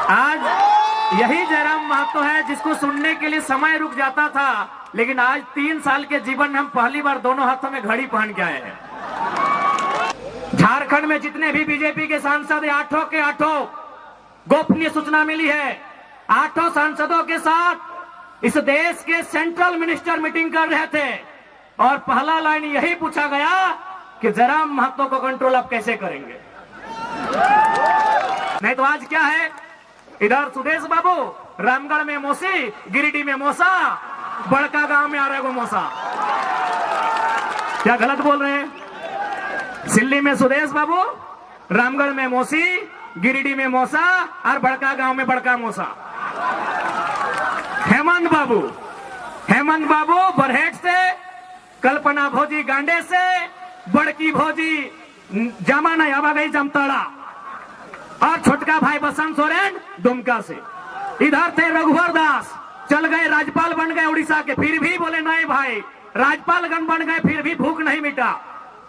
आज यही जयराम महतो है जिसको सुनने के लिए समय रुक जाता था, लेकिन आज 3 साल के जीवन में हम पहली बार दोनों हाथों में घड़ी पहन के आए हैं। झारखंड में जितने भी बीजेपी के सांसद 8 के 8 गोपनीय सूचना मिली है, 8 सांसदों के साथ इस देश के सेंट्रल मिनिस्टर मीटिंग कर रहे थे और पहला लाइन यही पूछा गया कि जयराम महतो को कंट्रोल आप कैसे करेंगे। नहीं तो आज क्या है, इधर सुदेश बाबू रामगढ़ में मौसी, गिरिडीह में मौसा, बड़का गांव में आ रहे गो मौसा। क्या गलत बोल रहे हैं? सिल्ली में सुदेश बाबू, रामगढ़ में मौसी, गिरिडीह में मौसा और बड़का गांव में बड़का मौसा। हेमंत बाबू बरहेट से, कल्पना भौजी गांडे से, बड़की भौजी जमा नहीं आवा गई जमताड़ा और छोटका भाई बसंत सोरेन दुमका से। इधर थे रघुवर दास, चल गए राज्यपाल बन गए उड़ीसा के, फिर भी बोले नहीं भाई राज्यपालगण बन गए फिर भी भूख नहीं मिटा।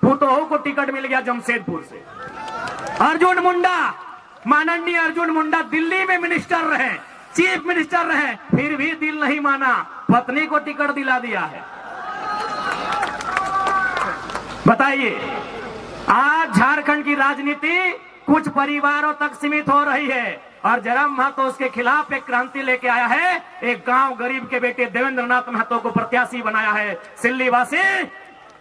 फुटोहो को टिकट मिल गया जमशेदपुर से। अर्जुन मुंडा, माननीय अर्जुन मुंडा दिल्ली में मिनिस्टर रहे, चीफ मिनिस्टर रहे, फिर भी दिल नहीं माना, पत्नी को टिकट दिला दिया है। बताइए, आज झारखंड की राजनीति कुछ परिवारों तक सीमित हो रही है और जयराम महतो उसके खिलाफ एक क्रांति लेके आया है। एक गांव गरीब के बेटे देवेंद्र नाथ महतो को प्रत्याशी बनाया है। सिल्ली वासी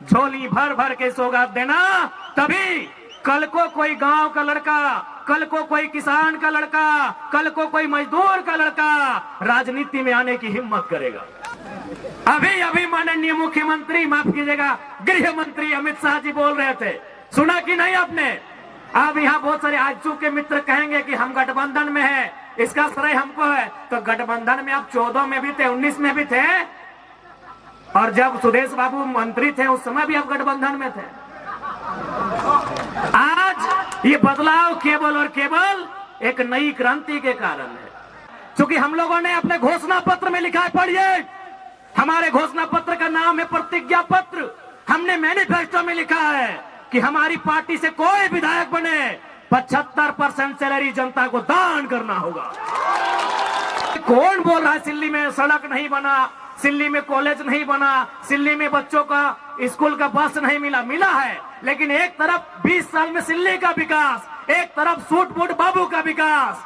झोली भर भर के सौगात देना, तभी कल को कोई गांव का लड़का, कल को कोई किसान का लड़का, कल को कोई मजदूर का लड़का राजनीति में आने की हिम्मत करेगा। अभी माननीय मुख्यमंत्री, माफ कीजिएगा, गृह मंत्री अमित शाह जी बोल रहे थे, सुना कि नहीं आपने? अब यहाँ बहुत सारे आजू के मित्र कहेंगे कि हम गठबंधन में हैं, इसका श्रेय हमको है। तो गठबंधन में आप 14 में भी थे, 19 में भी थे, और जब सुदेश बाबू मंत्री थे उस समय भी आप गठबंधन में थे। आज ये बदलाव केवल और केवल एक नई क्रांति के कारण है, क्योंकि हम लोगों ने अपने घोषणा पत्र में लिखा है, पढ़िए, हमारे घोषणा पत्र का नाम है प्रतिज्ञा पत्र। हमने मैनिफेस्टो में लिखा है कि हमारी पार्टी से कोई विधायक बने 75% सैलरी जनता को दान करना होगा। कौन बोल रहा है सिल्ली में सड़क नहीं बना, सिल्ली में कॉलेज नहीं बना, सिल्ली में बच्चों का स्कूल का बस नहीं मिला है, लेकिन एक तरफ 20 साल में सिल्ली का विकास, एक तरफ सूट बूट बाबू का विकास।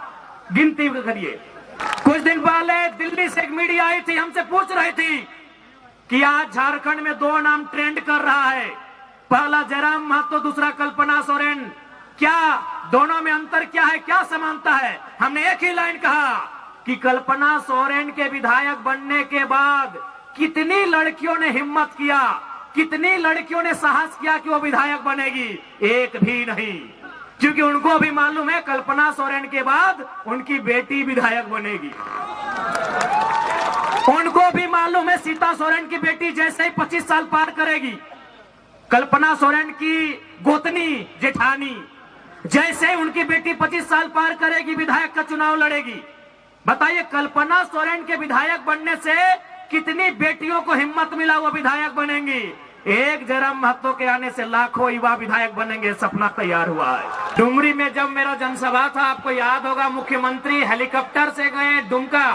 गिनती करिए। कुछ दिन पहले दिल्ली से एक मीडिया आई थी, हमसे पूछ रही थी कि आज झारखंड में 2 नाम ट्रेंड कर रहा है, पहला जयराम महतो, दूसरा कल्पना सोरेन, क्या दोनों में अंतर क्या है, क्या समानता है? हमने एक ही लाइन कहा कि कल्पना सोरेन के विधायक बनने के बाद कितनी लड़कियों ने हिम्मत किया, कितनी लड़कियों ने साहस किया कि वो विधायक बनेगी? एक भी नहीं, क्योंकि उनको भी मालूम है कल्पना सोरेन के बाद उनकी बेटी विधायक बनेगी। उनको भी मालूम है सीता सोरेन की बेटी जैसे ही 25 साल पार करेगी, कल्पना सोरेन की गोतनी जेठानी जैसे ही उनकी बेटी 25 साल पार करेगी विधायक का चुनाव लड़ेगी। बताइए, कल्पना सोरेन के विधायक बनने से कितनी बेटियों को हिम्मत मिला वो विधायक बनेंगी। एक जयराम महतो के आने से लाखों युवा विधायक बनेंगे, सपना तैयार हुआ है। डुमरी में जब मेरा जनसभा था, आपको याद होगा, मुख्यमंत्री हेलीकॉप्टर से गए दुमका,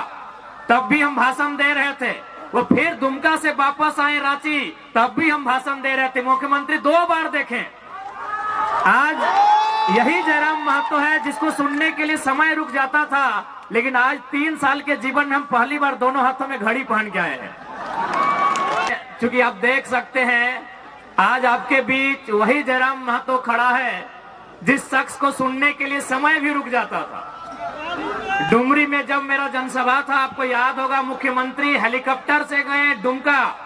तब भी हम भाषण दे रहे थे। वो फिर दुमका से वापस आए रांची, तब भी हम भाषण दे रहे थे। मुख्यमंत्री 2 बार देखें। आज यही जयराम महतो है जिसको सुनने के लिए समय रुक जाता था, लेकिन आज 3 साल के जीवन में हम पहली बार दोनों हाथों में घड़ी पहन के आए हैं। क्योंकि आप देख सकते हैं, आज आपके बीच वही जयराम महतो खड़ा है जिस शख्स को सुनने के लिए समय भी रुक जाता था। डुमरी में जब मेरा जनसभा था, आपको याद होगा, मुख्यमंत्री हेलीकॉप्टर से गए दुमका,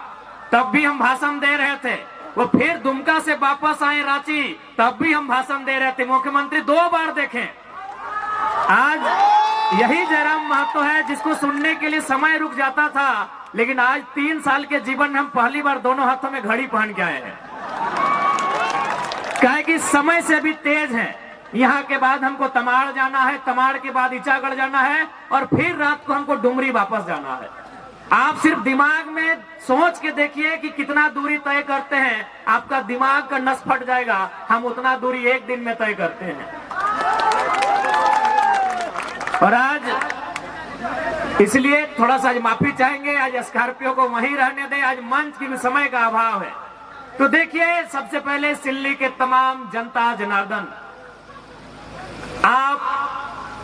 तब भी हम भाषण दे रहे थे। वो फिर दुमका से वापस आए रांची, तब भी हम भाषण दे रहे थे। मुख्यमंत्री 2 बार देखें। आज यही जयराम महतो है जिसको सुनने के लिए समय रुक जाता था, लेकिन आज 3 साल के जीवन में हम पहली बार दोनों हाथों में घड़ी पहन के आए हैं। कहे कि समय से भी तेज है। यहाँ के बाद हमको तमाड़ जाना है, तमाड़ के बाद ईचागढ़ जाना है, और फिर रात को हमको डुमरी वापस जाना है। आप सिर्फ दिमाग में सोच के देखिए कि कितना दूरी तय करते हैं, आपका दिमाग का नस फट जाएगा। हम उतना दूरी एक दिन में तय करते हैं। और आज इसलिए थोड़ा सा आज माफी चाहेंगे, आज स्कॉर्पियो को वहीं रहने दें, आज मंच की भी समय का अभाव है। तो देखिए, सबसे पहले सिल्ली के तमाम जनता जनार्दन, आप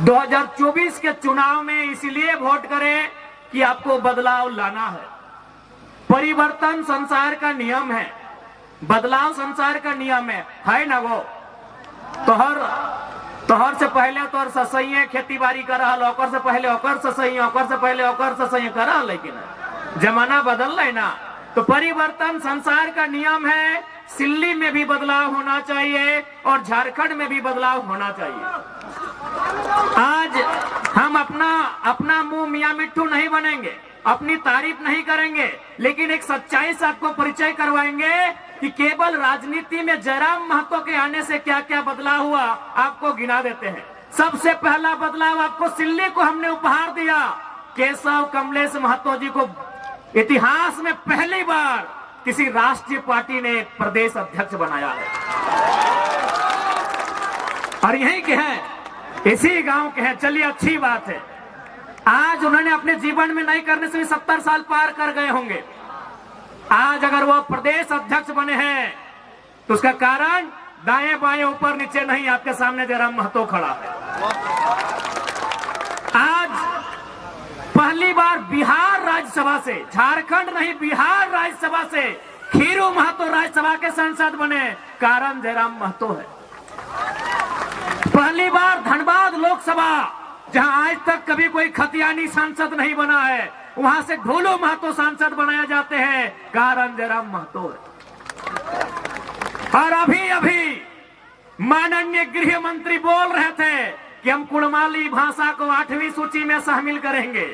2024 के चुनाव में इसलिए वोट करें कि आपको बदलाव लाना है। परिवर्तन संसार का नियम है, बदलाव संसार का नियम है ना वो। तोहर से पहले तोहर ससैये खेती बाड़ी कर रहा, ओकर से पहले ओकर ससैये, ओकर से पहले ओकर ससैये कर रहा, लेकिन जमाना बदल रहा है ना। तो परिवर्तन संसार का नियम है। सिल्ली में भी बदलाव होना चाहिए और झारखंड में भी बदलाव होना चाहिए। आज हम अपना मुंह मियां मिट्ठू नहीं बनेंगे, अपनी तारीफ नहीं करेंगे, लेकिन एक सच्चाई से आपको परिचय करवाएंगे कि केवल राजनीति में जयराम महतो के आने से क्या क्या बदलाव हुआ, आपको गिना देते हैं। सबसे पहला बदलाव आपको सिल्ली को हमने उपहार दिया। केशव कमलेश महतो जी को इतिहास में पहली बार किसी राष्ट्रीय पार्टी ने प्रदेश अध्यक्ष बनाया है, और यहीं के हैं, इसी गांव के हैं। चलिए, अच्छी बात है। आज उन्होंने अपने जीवन में नहीं करने से भी 70 साल पार कर गए होंगे। आज अगर वो प्रदेश अध्यक्ष बने हैं तो उसका कारण दाएं बाएं ऊपर नीचे नहीं, आपके सामने जयराम महतो खड़ा है। आज पहली बार बिहार राज्यसभा से, झारखंड नहीं बिहार राज्यसभा से खीरू महतो राज्यसभा के सांसद बने, कारण जयराम महतो है। पहली बार धनबाद लोकसभा, जहां आज तक कभी कोई खतियानी सांसद नहीं बना है, वहां से ढोलो महतो सांसद बनाए जाते हैं, कारण जयराम महतो है। और अभी माननीय गृह मंत्री बोल रहे थे कि हम कुड़माली भाषा को 8वीं सूची में शामिल करेंगे।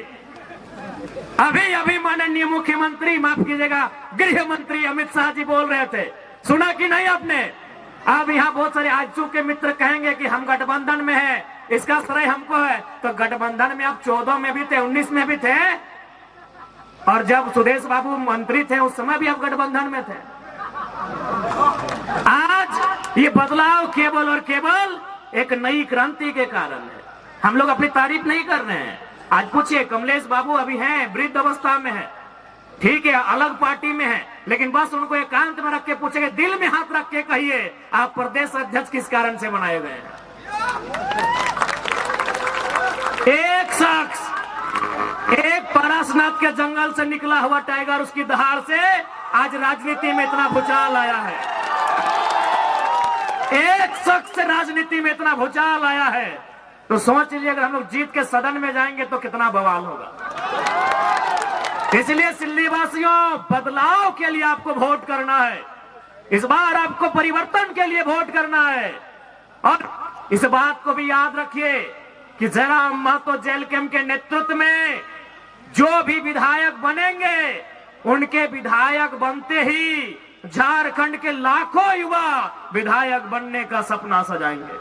अभी माननीय मुख्यमंत्री, माफ कीजिएगा, गृह मंत्री अमित शाह जी बोल रहे थे, सुना कि नहीं आपने? अब यहाँ बहुत सारे आजसू के मित्र कहेंगे कि हम गठबंधन में है, इसका श्रेय हमको है। तो गठबंधन में आप 14 में भी थे, 19 में भी थे, और जब सुदेश बाबू मंत्री थे उस समय भी आप गठबंधन में थे। आज ये बदलाव केवल और केवल एक नई क्रांति के कारण है। हम लोग अपनी तारीफ नहीं कर रहे हैं। आज पूछिए, कमलेश बाबू अभी हैं, वृद्ध अवस्था में है, ठीक है, अलग पार्टी में है, लेकिन बस उनको एकांत में रख के पूछेंगे, दिल में हाथ रख के कहिए, आप प्रदेश अध्यक्ष किस कारण से बनाए गए हैं? एक शख्स, एक पारसनाथ के जंगल से निकला हुआ टाइगर, उसकी दहाड़ से आज राजनीति में इतना भूचाल आया है। एक शख्स से राजनीति में इतना भूचाल आया है, तो सोच लीजिए अगर हम लोग जीत के सदन में जाएंगे तो कितना बवाल होगा। इसलिए सिल्ली वासियों, बदलाव के लिए आपको वोट करना है। इस बार आपको परिवर्तन के लिए वोट करना है। और इस बात को भी याद रखिए कि जयराम महतो जेल कैंप के नेतृत्व में जो भी विधायक बनेंगे, उनके विधायक बनते ही झारखंड के लाखों युवा विधायक बनने का सपना सजाएंगे।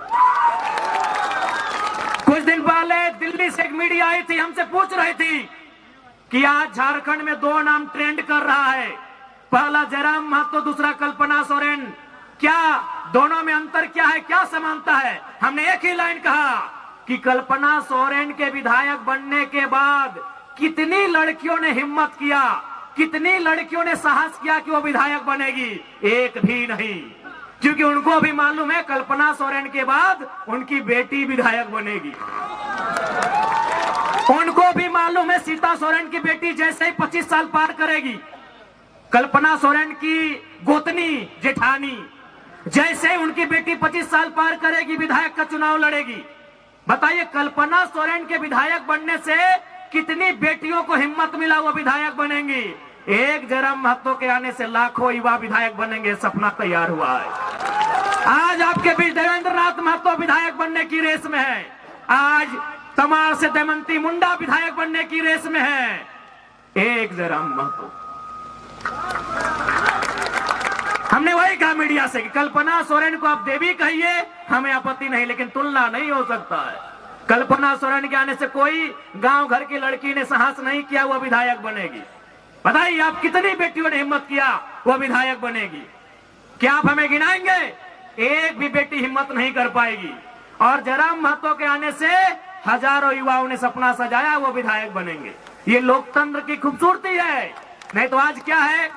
कुछ दिन पहले दिल्ली से एक मीडिया आई थी, हमसे पूछ रही थी कि आज झारखंड में 2 नाम ट्रेंड कर रहा है, पहला जयराम महतो, दूसरा कल्पना सोरेन, क्या दोनों में अंतर क्या है, क्या समानता है? हमने एक ही लाइन कहा कि कल्पना सोरेन के विधायक बनने के बाद कितनी लड़कियों ने हिम्मत किया, कितनी लड़कियों ने साहस किया कि वो विधायक बनेगी? एक भी नहीं, क्योंकि उनको भी मालूम है कल्पना सोरेन के बाद उनकी बेटी विधायक बनेगी। उनको भी मालूम है सीता सोरेन की बेटी जैसे ही 25 साल पार करेगी, कल्पना सोरेन की गोतनी जेठानी जैसे ही उनकी बेटी 25 साल पार करेगी, विधायक का चुनाव लड़ेगी। बताइए, कल्पना सोरेन के विधायक बनने से कितनी बेटियों को हिम्मत मिला, वो विधायक बनेंगी। एक जयराम महतो के आने से लाखों युवा विधायक बनेंगे, सपना तैयार हुआ है। आज आपके बीच देवेंद्र नाथ महतो विधायक बनने की रेस में है, आज तमार से दमयंती मुंडा विधायक बनने की रेस में है, एक जयराम महतो। हमने वही कहा मीडिया से कि कल्पना सोरेन को आप देवी कहिए, हमें आपत्ति नहीं, लेकिन तुलना नहीं हो सकता है। कल्पना सोरेन के आने से कोई गांव घर की लड़की ने साहस नहीं किया वो विधायक बनेगी। बताइए आप कितनी बेटियों ने हिम्मत किया वो विधायक बनेगी? क्या आप हमें गिनाएंगे? एक भी बेटी हिम्मत नहीं कर पाएगी। और जयराम महतो के आने से हजारों युवाओं ने सपना सजाया वो विधायक बनेंगे। ये लोकतंत्र की खूबसूरती है। नहीं तो आज क्या है,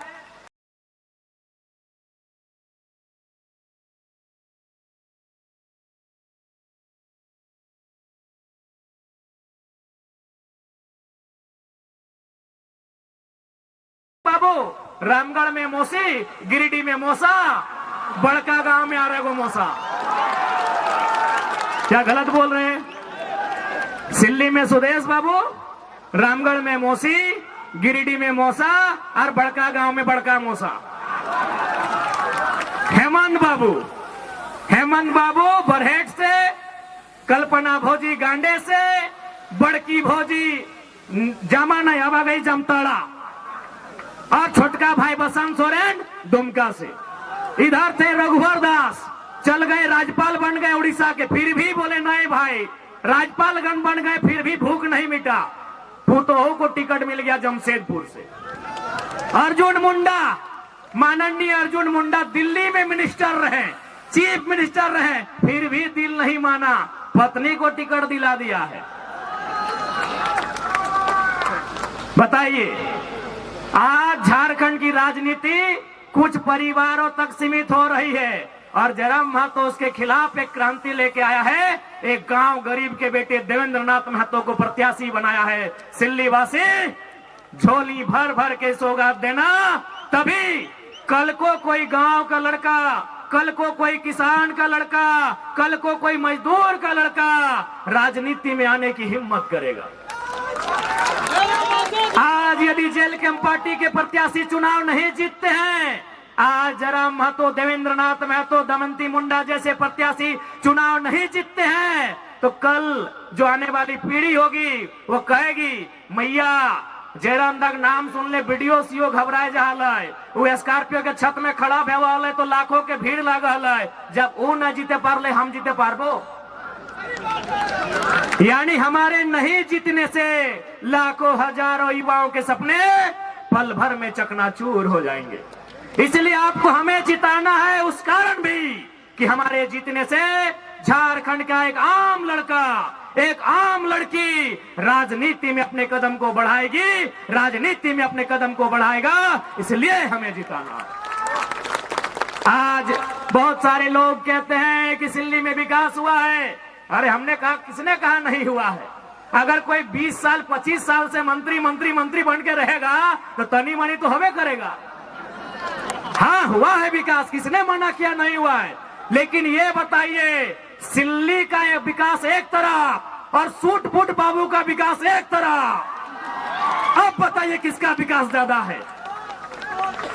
बाबू रामगढ़ में मौसी, गिरिडीह में मौसा, बड़का गांव में आ रहे गो मौसा। क्या गलत बोल रहे हैं? सिल्ली में सुदेश बाबू, रामगढ़ में मौसी, गिरिडीह में मौसा और बड़का गांव में बड़का मौसा। हेमंत बाबू बरहेट से, कल्पना भौजी गांडे से, बड़की भौजी जामा नहीं हवा गई जमताड़ा, और छोटका भाई बसंत सोरेन दुमका से। इधर थे रघुवर दास, चल गए राज्यपाल बन गए उड़ीसा के, फिर भी बोले नहीं भाई राज्यपालगण बन गए फिर भी भूख नहीं मिटा। फुतोह को टिकट मिल गया जमशेदपुर से। अर्जुन मुंडा, माननीय अर्जुन मुंडा दिल्ली में मिनिस्टर रहे, चीफ मिनिस्टर रहे, फिर भी दिल नहीं माना, पत्नी को टिकट दिला दिया है। बताइए, आज झारखंड की राजनीति कुछ परिवारों तक सीमित हो रही है और जयराम महतो उसके खिलाफ एक क्रांति लेके आया है। एक गांव गरीब के बेटे देवेंद्र नाथ महतो को प्रत्याशी बनाया है। सिल्ली वासी झोली भर भर के सौगात देना, तभी कल को कोई गांव का लड़का, कल को कोई किसान का लड़का, कल को कोई मजदूर का लड़का राजनीति में आने की हिम्मत करेगा। आज यदि जेल कैंप पार्टी के प्रत्याशी चुनाव नहीं जीतते हैं, आज जयराम महतो, देवेंद्र नाथ महतो, दमंती मुंडा जैसे प्रत्याशी चुनाव नहीं जीतते हैं, तो कल जो आने वाली पीढ़ी होगी वो कहेगी मैया जयराम दाग नाम सुन ले वीडियो सीओ घबराए जहा वो स्कॉर्पियो के छत में खड़ा भेवा तो लाखों के भीड़ लागल है, जब वो न जीते पारले हम जीते पारबो। यानी हमारे नहीं जीतने से लाखों हजारों युवाओं के सपने पल भर में चकनाचूर हो जाएंगे। इसलिए आपको हमें जिताना है, उस कारण भी कि हमारे जीतने से झारखंड का एक आम लड़का, एक आम लड़की राजनीति में अपने कदम को बढ़ाएगी, राजनीति में अपने कदम को बढ़ाएगा, इसलिए हमें जिताना। आज बहुत सारे लोग कहते हैं कि सिल्ली में विकास हुआ है। अरे हमने कहा, किसने कहा नहीं हुआ है? अगर कोई 20 साल 25 साल से मंत्री बन के रहेगा तो तनी मनी तो हमें करेगा। हाँ हुआ है विकास, किसने मना किया नहीं हुआ है? लेकिन ये बताइए, सिल्ली का विकास एक तरफ और सूट फूट बाबू का विकास एक तरफ, अब बताइए किसका विकास ज्यादा है?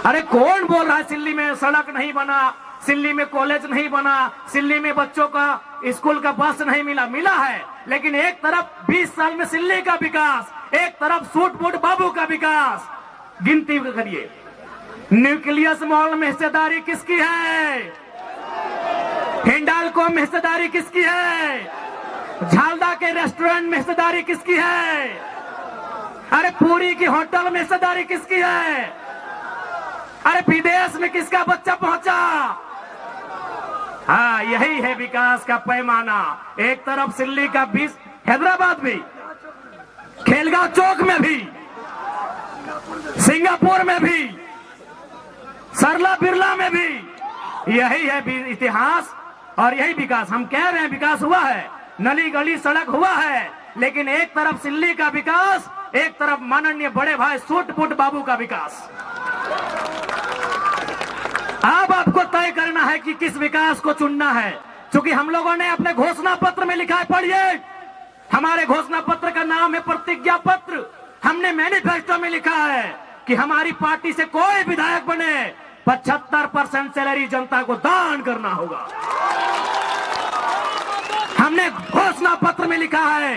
अरे कौन बोल रहा है सिल्ली में सड़क नहीं बना, सिल्ली में कॉलेज नहीं बना, सिल्ली में बच्चों का स्कूल का बस नहीं मिला? मिला है, लेकिन एक तरफ 20 साल में सिल्ली का विकास, एक तरफ सूट फूट बाबू का विकास। गिनती करिए, न्यूक्लियस मॉल में हिस्सेदारी किसकी है? हिंडाल्को में हिस्सेदारी किसकी है? झालदा के रेस्टोरेंट में हिस्सेदारी किसकी है? अरे पूरी की होटल में हिस्सेदारी किसकी है? अरे विदेश में किसका बच्चा पहुंचा? हाँ, यही है विकास का पैमाना। एक तरफ सिल्ली का 20, हैदराबाद भी, खेलगांव चौक में भी, सिंगापुर में भी, सरला बिरला में भी, यही है इतिहास और यही विकास। हम कह रहे हैं विकास हुआ है, नली गली सड़क हुआ है, लेकिन एक तरफ सिल्ली का विकास, एक तरफ माननीय बड़े भाई सूट फूट बाबू का विकास। अब आपको तय करना है कि किस विकास को चुनना है, क्योंकि हम लोगों ने अपने घोषणा पत्र में लिखा है, पढ़िए, हमारे घोषणा पत्र का नाम है प्रतिज्ञा पत्र। हमने मैनिफेस्टो में लिखा है कि हमारी पार्टी से कोई विधायक बने 75% सैलरी जनता को दान करना होगा। हमने घोषणा पत्र में लिखा है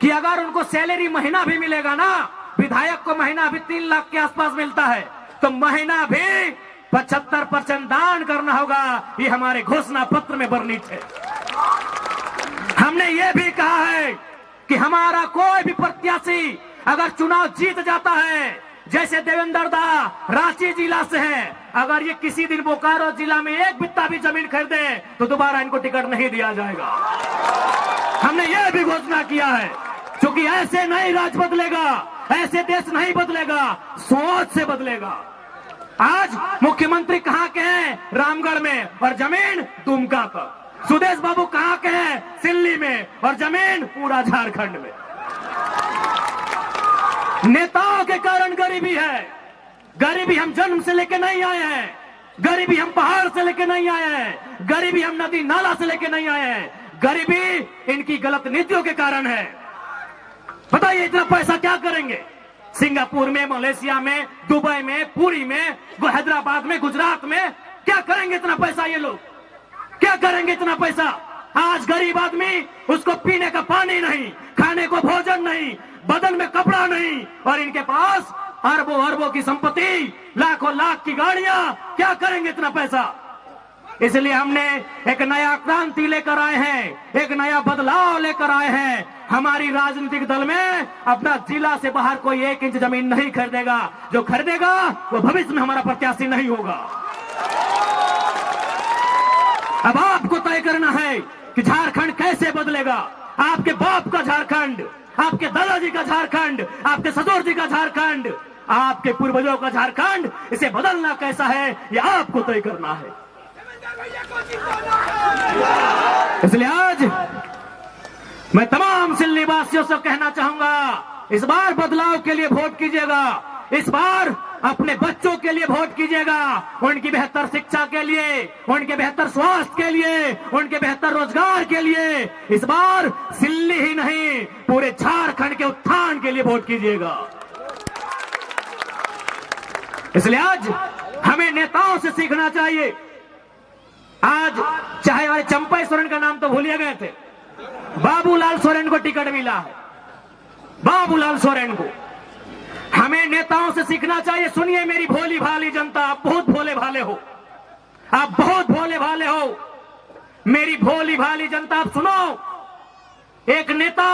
कि अगर उनको सैलरी महीना भी मिलेगा ना, विधायक को महीना भी 3 लाख के आसपास मिलता है, तो महीना भी 75% दान करना होगा। ये हमारे घोषणा पत्र में वर्णित है। हमने ये भी कहा है कि हमारा कोई भी प्रत्याशी अगर चुनाव जीत जाता है, जैसे देवेंद्र दा रांची जिला से है, अगर ये किसी दिन बोकारो जिला में एक बित्ता भी जमीन खरीदे तो दोबारा इनको टिकट नहीं दिया जाएगा। हमने यह भी घोषणा किया है, क्योंकि ऐसे नहीं राज बदलेगा, ऐसे देश नहीं बदलेगा, सोच से बदलेगा। आज मुख्यमंत्री कहां के हैं? रामगढ़ में, और जमीन दुमका पर। सुदेश बाबू कहां के हैं? सिल्ली में, और जमीन पूरा झारखंड में। नेताओं के कारण गरीबी है। गरीबी हम जन्म से लेके नहीं आए हैं, गरीबी हम पहाड़ से लेके नहीं आए हैं, गरीबी हम नदी नाला से लेके नहीं आए हैं, गरीबी इनकी गलत नीतियों के कारण है। बताइए इतना पैसा क्या करेंगे? सिंगापुर में, मलेशिया में, दुबई में, पुरी में, हैदराबाद में, गुजरात में क्या करेंगे इतना पैसा? ये लोग क्या करेंगे इतना पैसा? आज गरीब आदमी, उसको पीने का पानी नहीं, खाने को भोजन नहीं, बदन में कपड़ा नहीं, और इनके पास अरबों अरबों की संपत्ति, लाखों लाख की गाड़ियां। क्या करेंगे इतना पैसा? इसलिए हमने एक नया क्रांति लेकर आए हैं, एक नया बदलाव लेकर आए हैं। हमारी राजनीतिक दल में अपना जिला से बाहर कोई 1 इंच जमीन नहीं खरीदेगा। जो खरीदेगा वो भविष्य में हमारा प्रत्याशी नहीं होगा। अब आपको तय करना है कि झारखंड कैसे बदलेगा। आपके बाप का झारखंड, आपके दादाजी का झारखंड, आपके ससुर जी का झारखंड, आपके पूर्वजों का झारखंड, इसे बदलना कैसा है ये आपको तय करना है। इसलिए आज मैं तमाम सिल्ली वासियों से कहना चाहूंगा, इस बार बदलाव के लिए वोट कीजिएगा। इस बार अपने बच्चों के लिए वोट कीजिएगा, उनकी बेहतर शिक्षा के लिए, उनके बेहतर स्वास्थ्य के लिए, उनके बेहतर रोजगार के लिए। इस बार सिल्ली ही नहीं, पूरे झारखंड के उत्थान के लिए वोट कीजिएगा। इसलिए आज हमें नेताओं से सीखना चाहिए। आज चाहे हमारे चंपा सोरेन का नाम तो भूलिए गए थे, बाबूलाल सोरेन को टिकट मिला है। बाबूलाल सोरेन को हमें नेताओं से सीखना चाहिए। सुनिए मेरी भोली भाली जनता, आप बहुत भोले भाले हो, आप बहुत भोले भाले हो। मेरी भोली भाली जनता, आप सुनो। एक नेता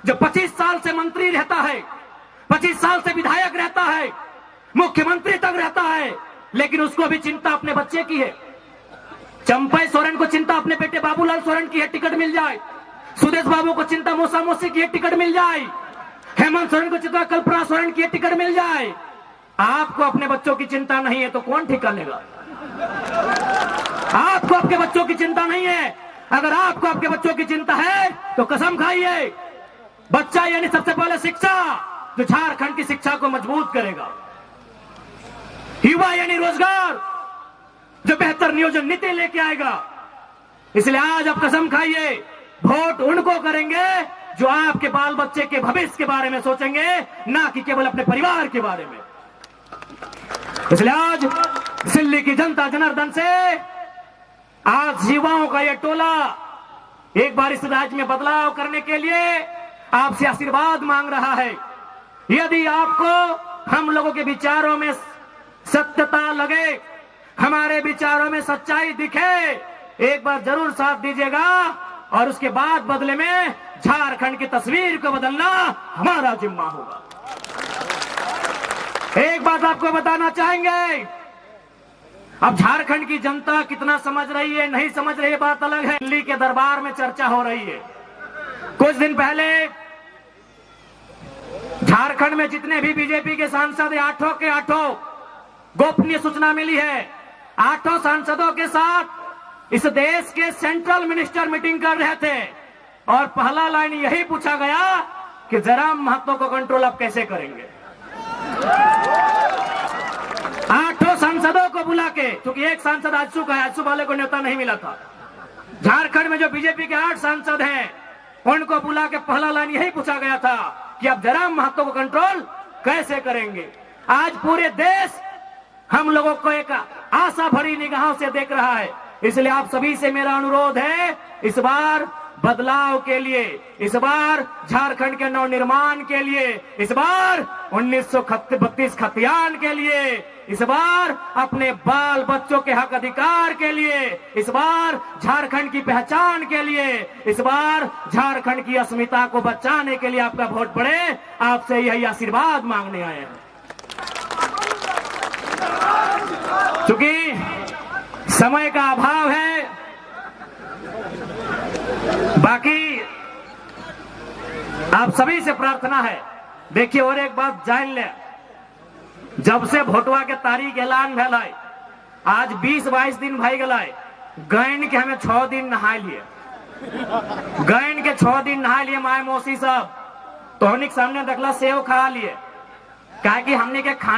जो 25 साल से मंत्री रहता है, 25 साल से विधायक रहता है, मुख्यमंत्री तक रहता है, लेकिन उसको भी चिंता अपने बच्चे की है। चंपा सोरेन को चिंता अपने बेटे बाबूलाल सोरेन की है, टिकट मिल जाए। सुदेश बाबू को चिंता मौसा मौसी की है, टिकट मिल जाए। हेमंत सोरेन को चिंता कल्पना सोरेन की है, टिकट मिल जाए। आपको अपने बच्चों की चिंता नहीं है तो कौन ठीक कर लेगा? आपको आपके बच्चों की चिंता नहीं है। अगर आपको आपके बच्चों की चिंता है तो कसम खाइए, बच्चा यानी सबसे पहले शिक्षा, जो झारखंड की शिक्षा को मजबूत करेगा। युवा यानी रोजगार, जो बेहतर नियोजन नीति लेके आएगा। इसलिए आज आप कसम खाइए, वोट उनको करेंगे जो आपके बाल बच्चे के भविष्य के बारे में सोचेंगे, ना कि केवल अपने परिवार के बारे में। इसलिए आज सिल्ली की जनता जनार्दन से आज युवाओं का यह टोला एक बार इस राज्य में बदलाव करने के लिए आपसे आशीर्वाद मांग रहा है। यदि आपको हम लोगों के विचारों में सत्यता लगे, हमारे विचारों में सच्चाई दिखे, एक बार जरूर साथ दीजिएगा, और उसके बाद बदले में झारखंड की तस्वीर को बदलना हमारा जिम्मा होगा। एक बात आपको बताना चाहेंगे, अब झारखंड की जनता कितना समझ रही है नहीं समझ रही है बात अलग है। दिल्ली के दरबार में चर्चा हो रही है। कुछ दिन पहले झारखंड में जितने भी बीजेपी के सांसद हैं, 8 के 8 गोपनीय सूचना मिली है। 8 सांसदों के साथ इस देश के सेंट्रल मिनिस्टर मीटिंग कर रहे थे, और पहला लाइन यही पूछा गया कि जयराम महतो को कंट्रोल आप कैसे करेंगे। 8 सांसदों को बुला के, क्योंकि एक सांसद आजसू का है, आजसू वाले को न्योता नहीं मिला था। झारखंड में जो बीजेपी के 8 सांसद हैं, उनको बुला के पहला लाइन यही पूछा गया था कि आप जयराम महतो को कंट्रोल कैसे करेंगे। आज पूरे देश हम लोगों को एक आशा भरी निगाहों से देख रहा है। इसलिए आप सभी से मेरा अनुरोध है, इस बार बदलाव के लिए, इस बार झारखंड के नवनिर्माण के लिए, इस बार 1932 खतियान के लिए, इस बार अपने बाल बच्चों के हक अधिकार के लिए, इस बार झारखंड की पहचान के लिए, इस बार झारखंड की अस्मिता को बचाने के लिए आपका वोट पड़े। आपसे यही आशीर्वाद मांगने आए हैं। चूंकि समय का अभाव है, बाकी आप सभी से प्रार्थना है, देखिए और एक बात जान ले, जब से भोटवा के तारीख ऐलान भेल है, आज 20-22 दिन भाई गला, गैन के हमें 6 दिन नहा लिए, गैन के 6 दिन नहा लिए माए मौसी साहब, तोहनी के सामने देखला सेव खा लिए, क्या कि हमने के खाना